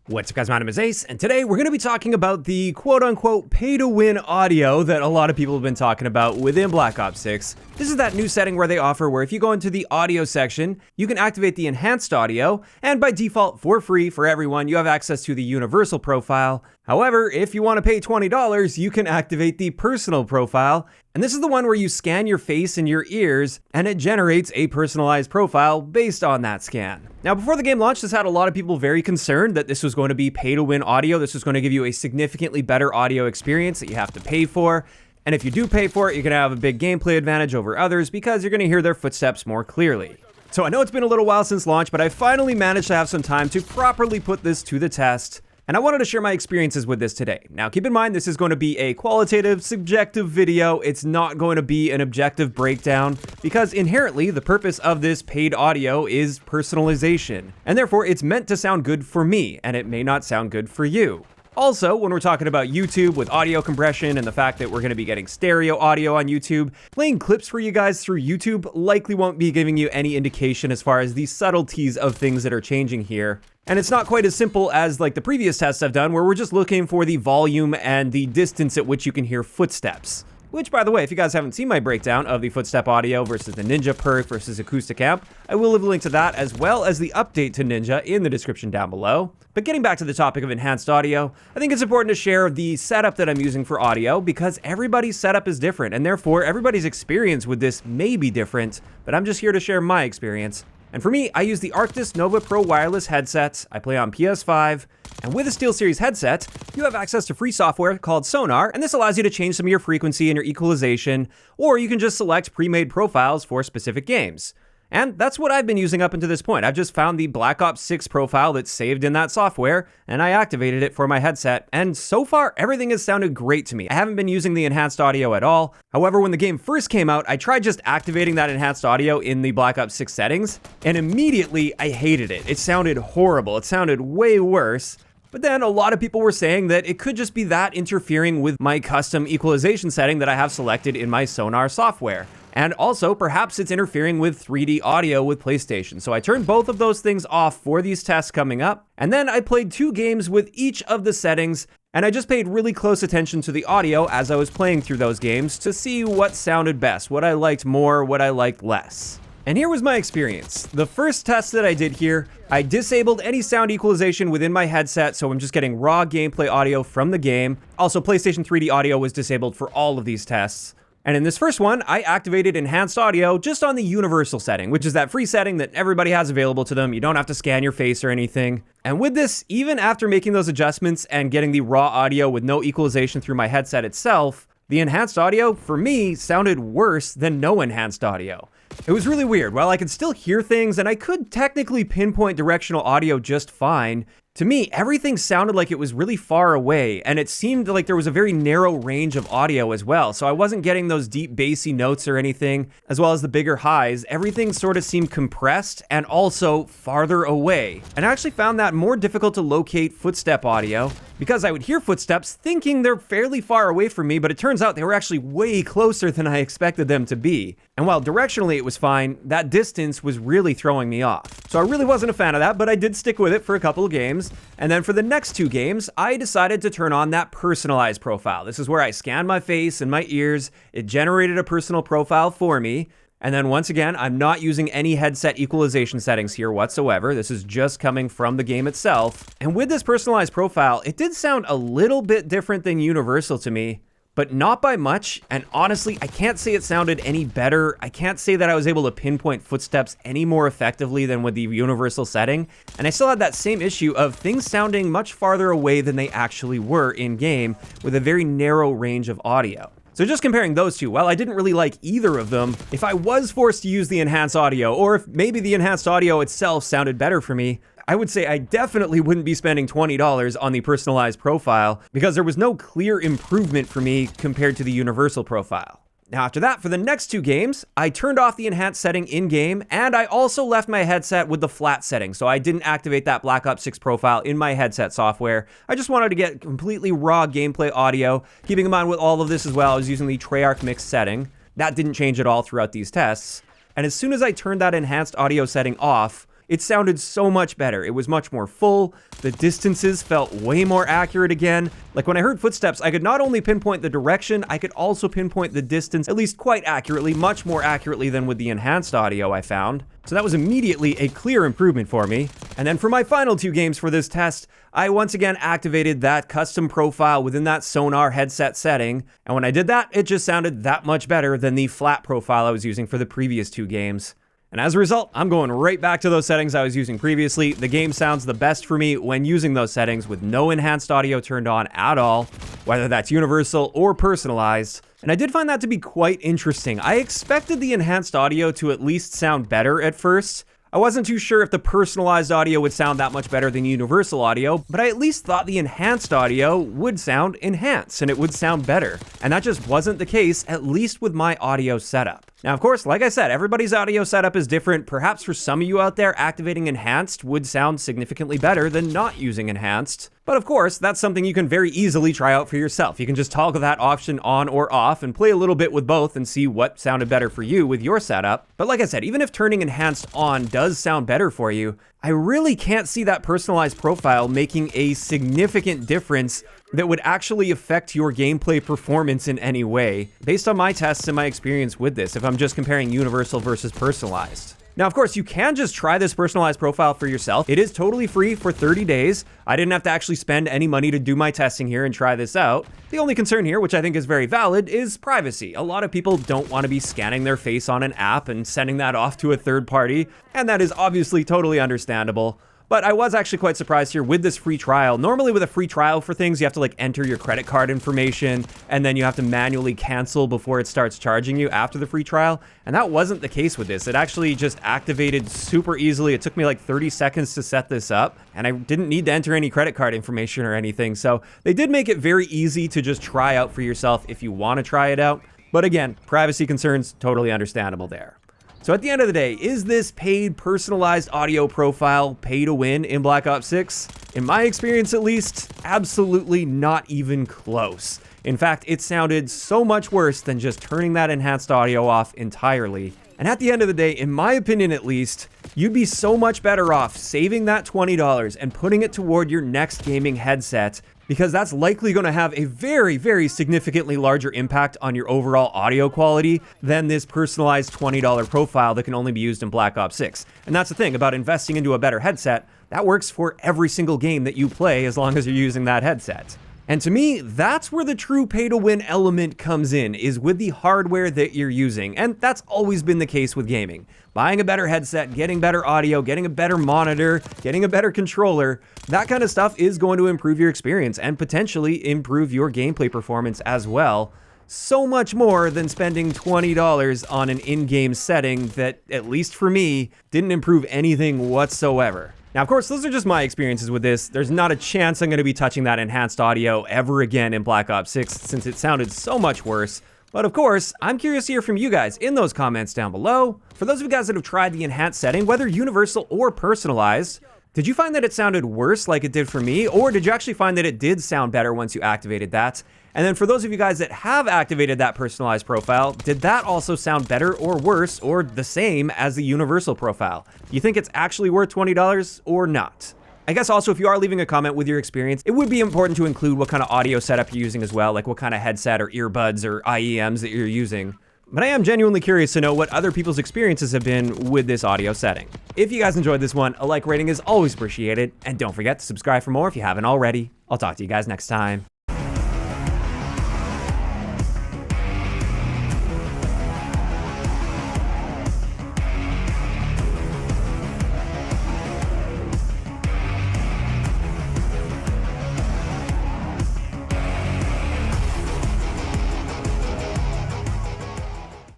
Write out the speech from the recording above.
What's up guys, my name is Ace, and today we're going to be talking about the quote-unquote pay-to-win audio that a lot of people have been talking about within Black Ops 6. This is that new setting where they offer where if you go into the audio section, you can activate the enhanced audio, and by default, for free for everyone, you have access to the universal profile. However, if you want to pay $20, you can activate the personal profile, and this is the one where you scan your face and your ears, and it generates a personalized profile based on that scan. Now, before the game launched, this had a lot of people very concerned that this was going to be pay-to-win audio. This was going to give you a significantly better audio experience that you have to pay for. And if you do pay for it, you're going to have a big gameplay advantage over others because you're going to hear their footsteps more clearly. So I know it's been a little while since launch, but I finally managed to have some time to properly put this to the test. And I wanted to share my experiences with this today. Now, keep in mind, this is going to be a qualitative, subjective video. It's not going to be an objective breakdown because inherently the purpose of this paid audio is personalization. And therefore, it's meant to sound good for me, and it may not sound good for you. Also, when we're talking about YouTube with audio compression and the fact that we're going to be getting stereo audio on YouTube, playing clips for you guys through YouTube likely won't be giving you any indication as far as the subtleties of things that are changing here. And it's not quite as simple as like the previous tests I've done where we're just looking for the volume and the distance at which you can hear footsteps. Which, by the way, if you guys haven't seen my breakdown of the footstep audio versus the Ninja perk versus acoustic amp, I will leave a link to that as well as the update to Ninja in the description down below. But getting back to the topic of enhanced audio, I think it's important to share the setup that I'm using for audio because everybody's setup is different and therefore everybody's experience with this may be different, but I'm just here to share my experience. And for me, I use the Arctis Nova Pro wireless headset. I play on PS5, and with a SteelSeries headset, you have access to free software called Sonar, and this allows you to change some of your frequency and your equalization, or you can just select pre-made profiles for specific games. And that's what I've been using up until this point. I've just found the Black Ops 6 profile that's saved in that software, and I activated it for my headset, and so far, everything has sounded great to me. I haven't been using the enhanced audio at all. However, when the game first came out, I tried just activating that enhanced audio in the Black Ops 6 settings, and immediately I hated it. It sounded horrible. It sounded way worse. But then a lot of people were saying that it could just be that interfering with my custom equalization setting that I have selected in my Sonar software. And also, perhaps it's interfering with 3D audio with PlayStation. So I turned both of those things off for these tests coming up. And then I played 2 games with each of the settings, and I just paid really close attention to the audio as I was playing through those games to see what sounded best, what I liked more, what I liked less. And here was my experience. The first test that I did here, I disabled any sound equalization within my headset, so I'm just getting raw gameplay audio from the game. Also, PlayStation 3D audio was disabled for all of these tests. And in this first one, I activated enhanced audio just on the universal setting, which is that free setting that everybody has available to them. You don't have to scan your face or anything. And with this, even after making those adjustments and getting the raw audio with no equalization through my headset itself, the enhanced audio, for me, sounded worse than no enhanced audio. It was really weird. While I could still hear things and I could technically pinpoint directional audio just fine, to me, everything sounded like it was really far away, and it seemed like there was a very narrow range of audio as well, so I wasn't getting those deep bassy notes or anything, as well as the bigger highs. Everything sort of seemed compressed and also farther away. And I actually found that more difficult to locate footstep audio, because I would hear footsteps thinking they're fairly far away from me, but it turns out they were actually way closer than I expected them to be. And while directionally it was fine, that distance was really throwing me off. So I really wasn't a fan of that, but I did stick with it for a couple of games. And then for the next 2 games, I decided to turn on that personalized profile. This is where I scanned my face and my ears. It generated a personal profile for me. And then once again, I'm not using any headset equalization settings here whatsoever. This is just coming from the game itself. And with this personalized profile, it did sound a little bit different than universal to me, but not by much. And honestly, I can't say it sounded any better. I can't say that I was able to pinpoint footsteps any more effectively than with the universal setting. And I still had that same issue of things sounding much farther away than they actually were in game with a very narrow range of audio. So just comparing those two, while I didn't really like either of them, if I was forced to use the enhanced audio, or if maybe the enhanced audio itself sounded better for me, I would say I definitely wouldn't be spending $20 on the personalized profile because there was no clear improvement for me compared to the universal profile. Now after that, for the next 2 games, I turned off the enhanced setting in-game, and I also left my headset with the flat setting, so I didn't activate that Black Ops 6 profile in my headset software. I just wanted to get completely raw gameplay audio. Keeping in mind with all of this as well, I was using the Treyarch mix setting. That didn't change at all throughout these tests. And as soon as I turned that enhanced audio setting off, it sounded so much better. It was much more full. The distances felt way more accurate again. Like when I heard footsteps, I could not only pinpoint the direction, I could also pinpoint the distance, at least quite accurately, much more accurately than with the enhanced audio I found. So that was immediately a clear improvement for me. And then for my final 2 games for this test, I once again activated that custom profile within that Sonar headset setting. And when I did that, it just sounded that much better than the flat profile I was using for the previous 2 games. And as a result, I'm going right back to those settings I was using previously. The game sounds the best for me when using those settings with no enhanced audio turned on at all, whether that's universal or personalized. And I did find that to be quite interesting. I expected the enhanced audio to at least sound better at first. I wasn't too sure if the personalized audio would sound that much better than universal audio, but I at least thought the enhanced audio would sound enhanced and it would sound better. And that just wasn't the case, at least with my audio setup. Now, of course, like I said, everybody's audio setup is different. Perhaps for some of you out there, activating enhanced would sound significantly better than not using enhanced. But of course, that's something you can very easily try out for yourself. You can just toggle that option on or off and play a little bit with both and see what sounded better for you with your setup. But like I said, even if turning enhanced on does sound better for you, I really can't see that personalized profile making a significant difference that would actually affect your gameplay performance in any way, based on my tests and my experience with this, if I'm just comparing universal versus personalized. Now, of course, you can just try this personalized profile for yourself. It is totally free for 30 days. I didn't have to actually spend any money to do my testing here and try this out. The only concern here, which I think is very valid, is privacy. A lot of people don't want to be scanning their face on an app and sending that off to a third party, and that is obviously totally understandable. But I was actually quite surprised here with this free trial. Normally with a free trial for things, you have to like enter your credit card information and then you have to manually cancel before it starts charging you after the free trial. And that wasn't the case with this. It actually just activated super easily. It took me like 30 seconds to set this up and I didn't need to enter any credit card information or anything. So they did make it very easy to just try out for yourself if you want to try it out. But again, privacy concerns, totally understandable there. So at the end of the day, is this paid personalized audio profile pay to win in Black Ops 6? In my experience at least, absolutely not even close. In fact, it sounded so much worse than just turning that enhanced audio off entirely. And at the end of the day, in my opinion at least, you'd be so much better off saving that $20 and putting it toward your next gaming headset, because that's likely going to have a very, very significantly larger impact on your overall audio quality than this personalized $20 profile that can only be used in Black Ops 6. And that's the thing about investing into a better headset, that works for every single game that you play as long as you're using that headset. And to me, that's where the true pay-to-win element comes in, is with the hardware that you're using. And that's always been the case with gaming. Buying a better headset, getting better audio, getting a better monitor, getting a better controller, that kind of stuff is going to improve your experience and potentially improve your gameplay performance as well. So much more than spending $20 on an in-game setting that, at least for me, didn't improve anything whatsoever. Now, of course, those are just my experiences with this. There's not a chance I'm going to be touching that enhanced audio ever again in Black Ops 6 since it sounded so much worse. But of course, I'm curious to hear from you guys in those comments down below. For those of you guys that have tried the enhanced setting, whether universal or personalized, did you find that it sounded worse like it did for me, or did you actually find that it did sound better once you activated that? And then for those of you guys that have activated that personalized profile, did that also sound better or worse or the same as the universal profile? Do you think it's actually worth $20 or not? I guess also if you are leaving a comment with your experience, it would be important to include what kind of audio setup you're using as well, like what kind of headset or earbuds or IEMs that you're using. But I am genuinely curious to know what other people's experiences have been with this audio setting. If you guys enjoyed this one, a like rating is always appreciated, and don't forget to subscribe for more if you haven't already. I'll talk to you guys next time.